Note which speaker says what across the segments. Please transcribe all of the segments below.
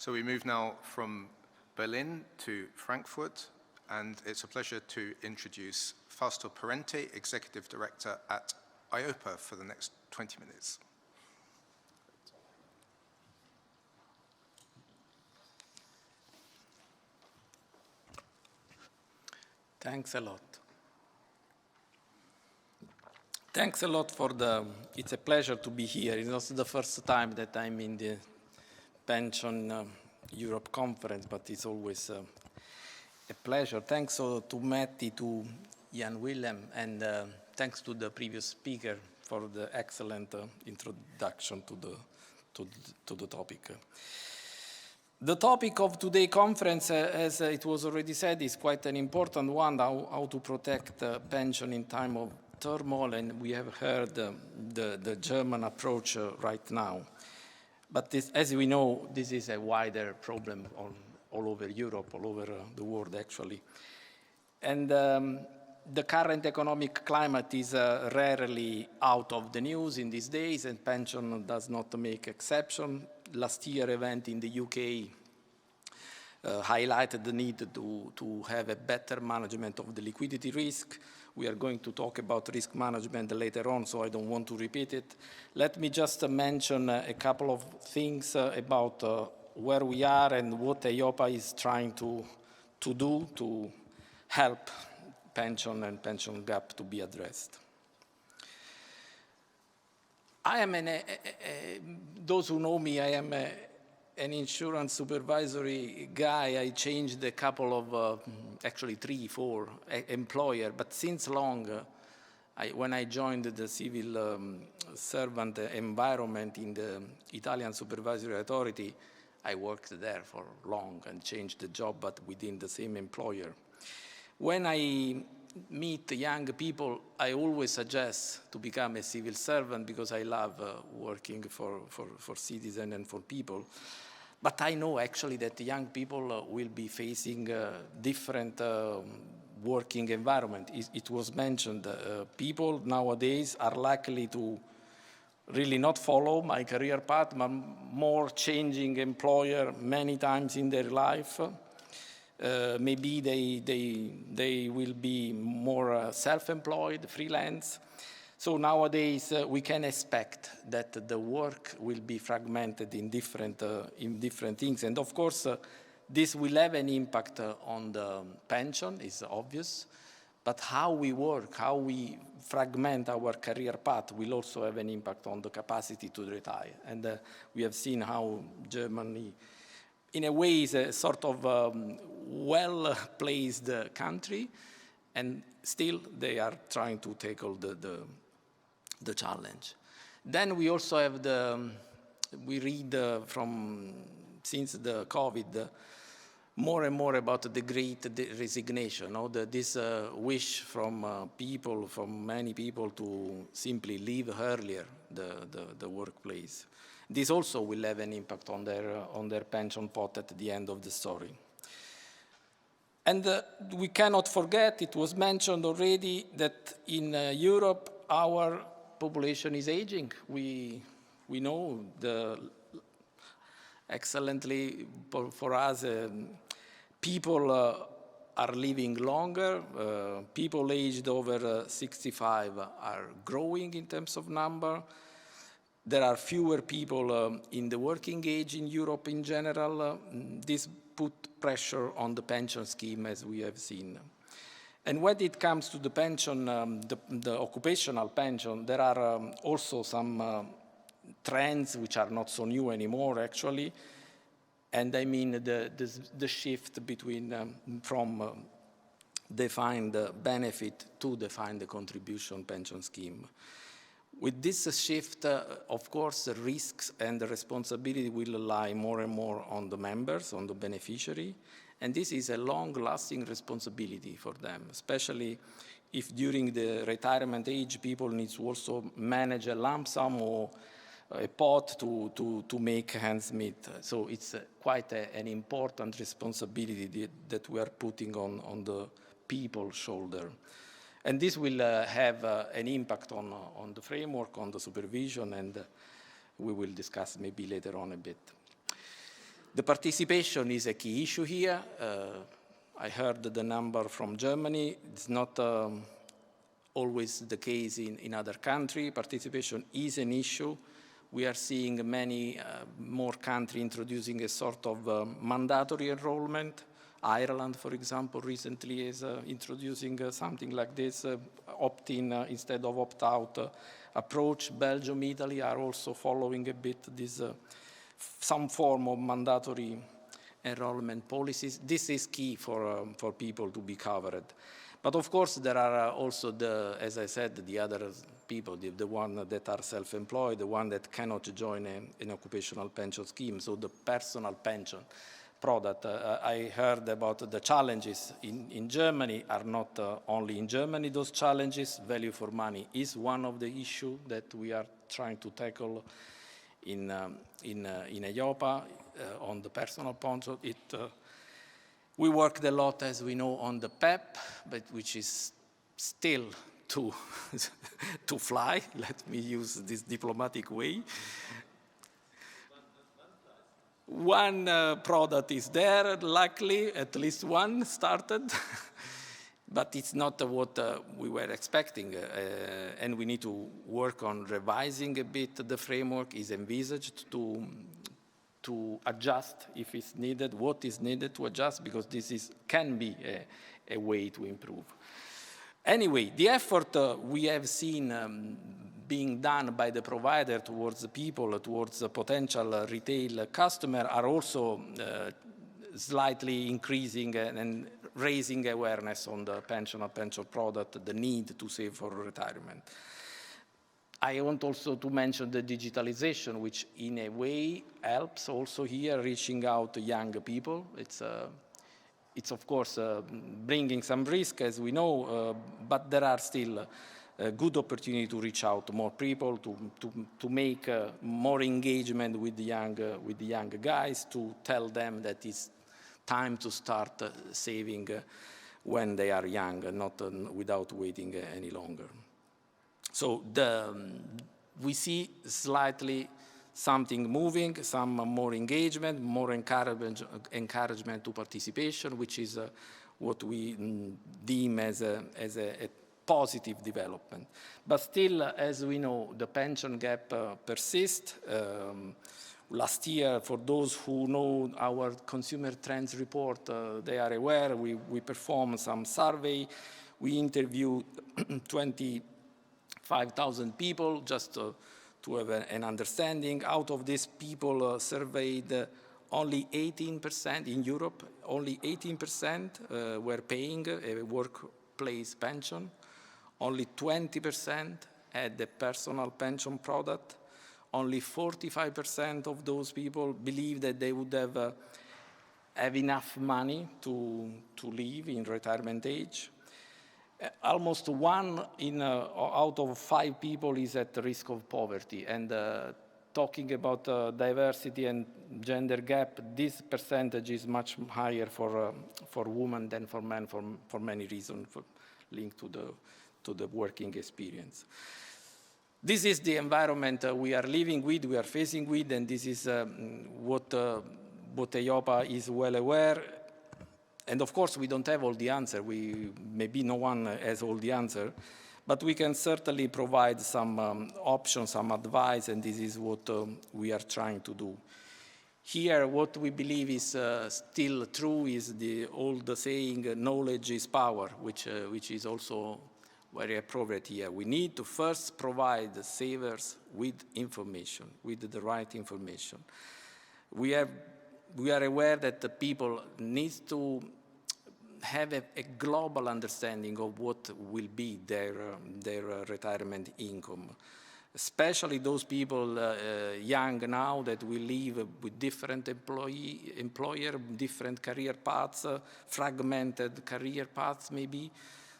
Speaker 1: So we move now from Berlin to Frankfurt, and it's a pleasure to introduce Fausto Parente, Executive Director at EIOPA, for the next 20 minutes.
Speaker 2: Thanks a lot. Thanks a lot it's a pleasure to be here. It's also the first time that I'm in the PensionsEurope conference, but it's always a pleasure. Thanks to Matti, to Jan Willem, and thanks to the previous speaker for the excellent introduction to the topic. The topic of today's conference, as it was already said, is quite an important one, how to protect pension in time of turmoil, and we have heard the German approach right now. But this, as we know, this is a wider problem all over Europe, all over the world, actually. And the current economic climate is rarely out of the news in these days, and pension does not make exception. Last year event in the UK highlighted the need to have a better management of the liquidity risk. We are going to talk about risk management later on, so I don't want to repeat it. Let me just mention a couple of things about where we are and what EIOPA is trying to do to help pension and pension gap to be addressed. I am those who know me, I am an insurance supervisory guy. I changed a couple of, actually 3, 4 employer, but since long, when I joined the civil servant environment in the Italian supervisory authority, I worked there for long and changed the job, but within the same employer. When I meet young people, I always suggest to become a civil servant because I love working for citizens and for people. But I know actually that young people will be facing different working environment. It was mentioned, people nowadays are likely to really not follow my career path, but more changing employer many times in their life. Maybe they will be more self-employed, freelance. So nowadays we can expect that the work will be fragmented in different things. And of course, this will have an impact on the pension, is obvious. But how we work, how we fragment our career path will also have an impact on the capacity to retire. And we have seen how Germany, in a way, is a sort of well-placed country, and still they are trying to tackle the challenge. Then we also have we read since the COVID, more and more about the great resignation, this wish from many people to simply leave earlier the workplace. This also will have an impact on their pension pot at the end of the story. And we cannot forget, it was mentioned already, that in Europe our population is aging. We know excellently for us, people are living longer. People aged over 65 are growing in terms of number. There are fewer people in the working age in Europe in general. This put pressure on the pension scheme, as we have seen. And when it comes to the pension, the occupational pension, there are also some trends which are not so new anymore, actually. And I mean the shift from defined benefit to defined contribution pension scheme. With this shift, of course, the risks and the responsibility will lie more and more on the members, on the beneficiary. And this is a long-lasting responsibility for them, especially if during the retirement age, people need to also manage a lump sum or a pot to make ends meet. So it's quite an important responsibility that we are putting on the people's shoulder. And this will have an impact on the framework, on the supervision, and we will discuss maybe later on a bit. The participation is a key issue here. I heard the number from Germany. It's not always the case in other countries. Participation is an issue. We are seeing many more countries introducing a sort of mandatory enrollment. Ireland, for example, recently is introducing something like this, opt-in instead of opt-out approach. Belgium, Italy are also following a bit this some form of mandatory enrollment policies. This is key for people to be covered. But of course, there are also, as I said, the other people, the ones that are self-employed, the ones that cannot join an occupational pension scheme, so the personal pension product. I heard about the challenges in Germany are not only in Germany, those challenges. Value for money is one of the issues that we are trying to tackle in EIOPA on the personal pension. We worked a lot, as we know, on the PEP, but which is still to fly. Let me use this diplomatic way. One product is there, luckily, at least one started, but it's not what we were expecting, and we need to work on revising a bit. The framework is envisaged to adjust if it's needed, what is needed to adjust, because this can be a way to improve. Anyway, the effort we have seen being done by the provider towards the people, towards the potential retail customer are also slightly increasing and raising awareness on the pension product, the need to save for retirement. I want also to mention the digitalization, which in a way helps also here reaching out to young people. It's of course bringing some risk, as we know, but there are still a good opportunity to reach out to more people, to make more engagement with the young guys, to tell them that it's time to start saving when they are young, not without waiting any longer. So we see slightly something moving, some more engagement, more encouragement to participation, which is what we deem as a positive development. But still, as we know, the pension gap persists. Last year, for those who know our consumer trends report, they are aware, we performed some survey. We interviewed 25,000 people just to have an understanding. Out of these people surveyed, only 18% in Europe, only 18% were paying a workplace pension. Only 20% had a personal pension product. Only 45% of those people believe that they would have enough money to live in retirement age. Almost one out of 5 people is at risk of poverty. And talking about diversity and gender gap, this percentage is much higher for women than for men for many reasons linked to the working experience. This is the environment we are living with, we are facing with, and this is what EIOPA is well aware. And of course, we don't have all the answer. Maybe no one has all the answer, but we can certainly provide some options, some advice, and this is what we are trying to do. Here, what we believe is still true is the old saying, knowledge is power, which is also very appropriate here. We need to first provide the savers with information, with the right information. We are aware that the people need to have a global understanding of what will be their retirement income, especially those people young now that will live with different employer, different career paths, fragmented career paths maybe.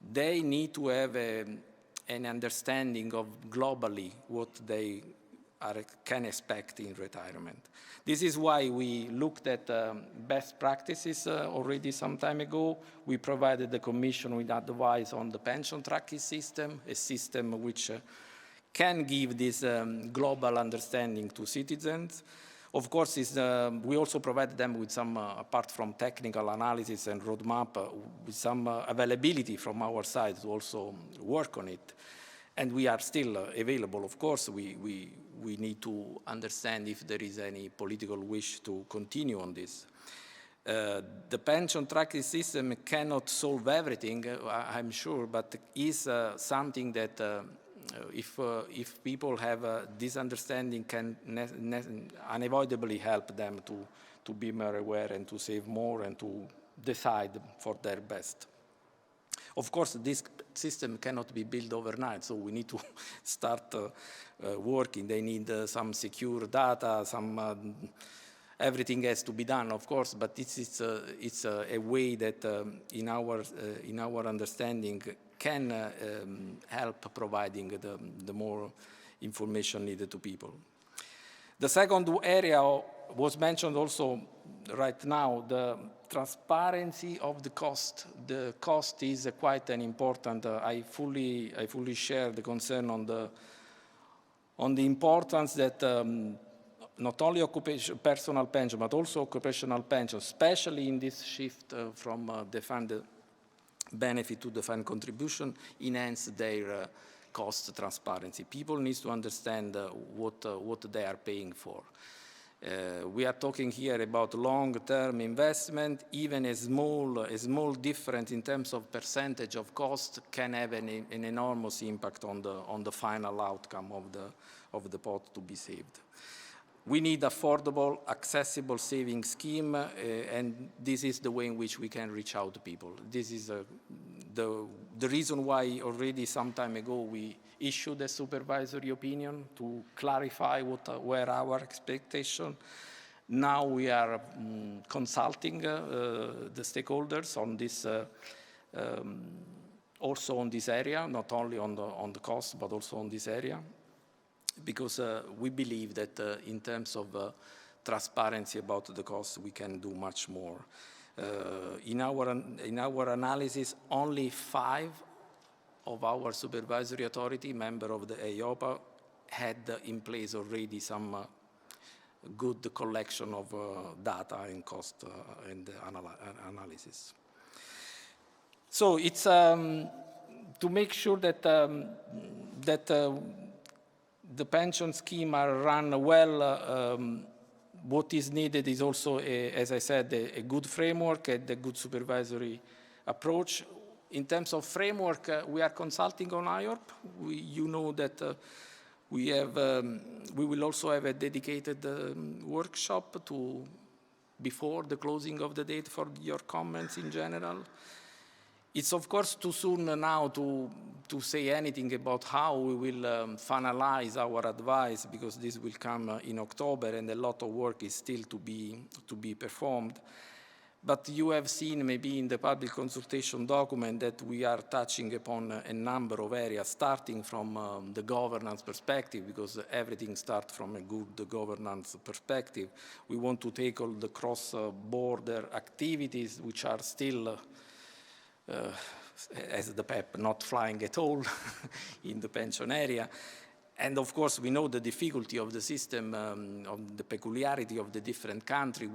Speaker 2: They need to have an understanding of globally what they can expect in retirement. This is why we looked at best practices already some time ago. We provided the Commission with advice on the pension tracking system, a system which can give this global understanding to citizens. Of course, we also provide them with some, apart from technical analysis and roadmap, with some availability from our side to also work on it. And we are still available, of course. We need to understand if there is any political wish to continue on this. The pension tracking system cannot solve everything, I'm sure, but is something that if people have this understanding can unavoidably help them to be more aware and to save more and to decide for their best. Of course, this system cannot be built overnight, so we need to start working. They need some secure data, everything has to be done, of course, but it's a way that in our understanding can help providing the more information needed to people. The second area was mentioned also right now, the transparency of the cost. The cost is quite an important, I fully share the concern on the importance that not only personal pension, but also occupational pension, especially in this shift from defined benefit to defined contribution, enhance their cost transparency. People need to understand what they are paying for. We are talking here about long-term investment. Even a small difference in terms of percentage of cost can have an enormous impact on the final outcome of the pot to be saved. We need affordable, accessible saving scheme, and this is the way in which we can reach out to people. This is the reason why already some time ago we issued a supervisory opinion to clarify what were our expectations. Now we are consulting the stakeholders on this, also on this area, not only on the cost, but also on this area, because we believe that in terms of transparency about the cost, we can do much more. In our analysis, only 5 of our supervisory authority, member of the EIOPA, had in place already some good collection of data and cost and analysis. So it's to make sure that the pension scheme are run well. What is needed is also, as I said, a good framework and a good supervisory approach. In terms of framework, we are consulting on EIOPA. You know that we will also have a dedicated workshop before the closing of the date for your comments in general. It's of course too soon now to say anything about how we will finalize our advice, because this will come in October and a lot of work is still to be performed. But you have seen maybe in the public consultation document that we are touching upon a number of areas, starting from the governance perspective, because everything starts from a good governance perspective. We want to tackle the cross-border activities, which are still as the PEP, not flying at all in the pension area. And of course, we know the difficulty of the system, of the peculiarity of the different countries.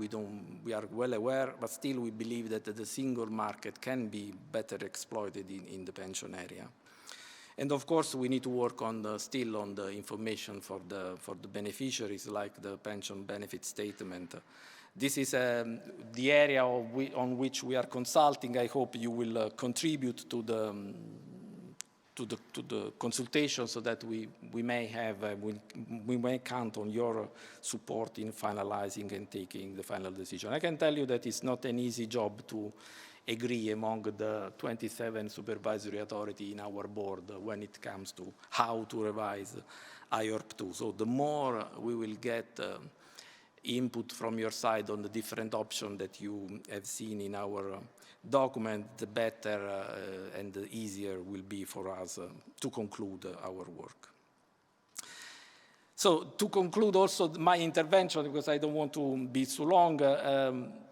Speaker 2: We are well aware, but still we believe that the single market can be better exploited in the pension area. And of course, we need to work still on the information for the beneficiaries, like the pension benefit statement. This is the area on which we are consulting. I hope you will contribute to the consultation, so that we may count on your support in finalizing and taking the final decision. I can tell you that it's not an easy job to agree among the 27 supervisory authority in our board when it comes to how to revise EIOPA 2. So the more we will get input from your side on the different options that you have seen in our document, the better and the easier will be for us to conclude our work. So to conclude also my intervention, because I don't want to be too long,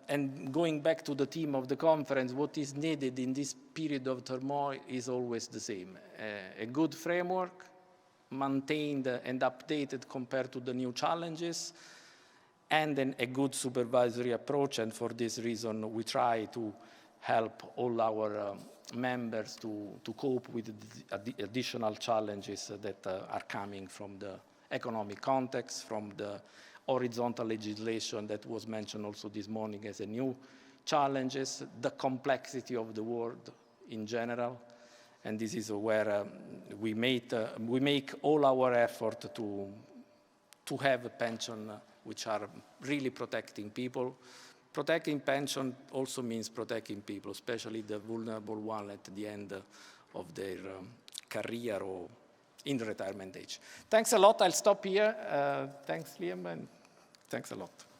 Speaker 2: and going back to the theme of the conference, what is needed in this period of turmoil is always the same. A good framework, maintained and updated compared to the new challenges, and a good supervisory approach. And for this reason, we try to help all our members to cope with the additional challenges that are coming from the economic context, from the horizontal legislation that was mentioned also this morning as a new challenges, the complexity of the world in general. And this is where we make all our effort to have a pension which are really protecting people. Protecting pension also means protecting people, especially the vulnerable one at the end of their career or in retirement age. Thanks a lot. I'll stop here. Thanks, Liam, and thanks a lot.